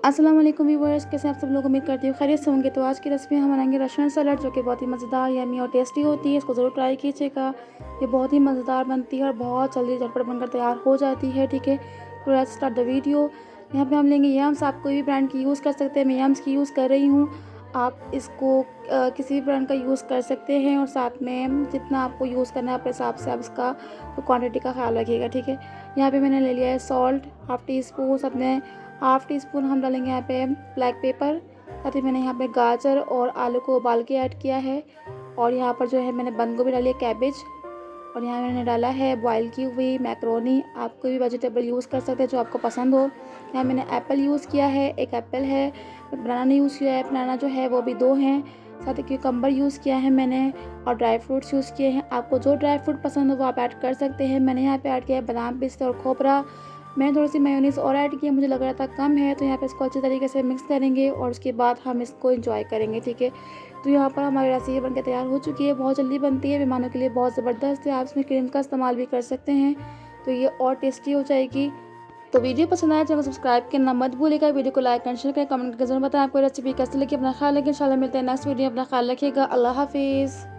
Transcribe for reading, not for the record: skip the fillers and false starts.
अस्सलाम वालेकुम व्यूअर्स, कैसे आप सब लोग, उम्मीद करती हूँ खैरियत से होंगे। तो आज की रेसिपी हम बनाएंगे रशियन सलाद, जो कि बहुत ही मज़ेदार, यम्मी और टेस्टी होती है। इसको ज़रूर ट्राई कीजिएगा। ये बहुत ही मज़ेदार बनती है और बहुत जल्दी झटपट बनकर तैयार हो जाती है। ठीक है, तो लेट्स स्टार्ट द वीडियो। यहाँ पे हम लेंगे यम्स। आप कोई भी ब्रांड की यूज़ कर सकते हैं, मैं यम्स की यूज़ कर रही हूँ। आप इसको किसी भी ब्रांड का यूज़ कर सकते हैं, और साथ में जितना आपको यूज़ करना है अपने हिसाब से आप इसका क्वांटिटी का ख्याल रखिएगा। ठीक है, यहाँ पे मैंने ले लिया है सॉल्ट हाफ़ टी स्पून, साथ में हाफ़ टी स्पून हम डालेंगे यहाँ पे ब्लैक पेपर। साथ ही मैंने यहाँ पे गाजर और आलू को उबाल के ऐड किया है, और यहाँ पर जो है मैंने बंद गोभी डाली है, कैबेज, और यहाँ मैंने डाला है बॉईल की हुई मैक्रोनी। आप कोई भी वेजिटेबल यूज़ कर सकते हैं जो आपको पसंद हो। यहाँ मैंने एप्पल यूज़ किया है, एक एप्पल है। बनाना नहीं यूज़ किया है, बनाना जो है वो भी 2 हैं। साथ ही क्यूकम्बर यूज़ किया है मैंने, और ड्राई फ्रूट्स यूज़ किए हैं। आपको जो ड्राई फ्रूट पसंद हो वो आप ऐड कर सकते हैं। मैंने यहाँ पे ऐड किया है बादाम, पिस्ते और खोपरा। मैंने थोड़ी सी मेयोनीज़ और ऐड की है, मुझे लग रहा था कम है, तो यहाँ पे इसको अच्छे तरीके से मिक्स करेंगे और उसके बाद हम इसको एंजॉय करेंगे। ठीक है, तो यहाँ पर हमारी रेसिपी बनकर तैयार हो चुकी है। बहुत जल्दी बनती है, मेहमानों के लिए बहुत ज़बरदस्त है। आप इसमें क्रीम का इस्तेमाल भी कर सकते हैं, तो ये और टेस्टी हो जाएगी। तो वीडियो पसंद आया चैनल को सब्सक्राइब करना मत भूलिएगा। वीडियो को लाइक एंड शेयर करें, कमेंट करके जरूर बताएं आपको रेसिपी कैसी लगी। अपना ख्याल रखिए, इंशाल्लाह मिलते हैं नेक्स्ट वीडियो। अपना ख्याल रखिएगा। अल्लाह हाफिज़।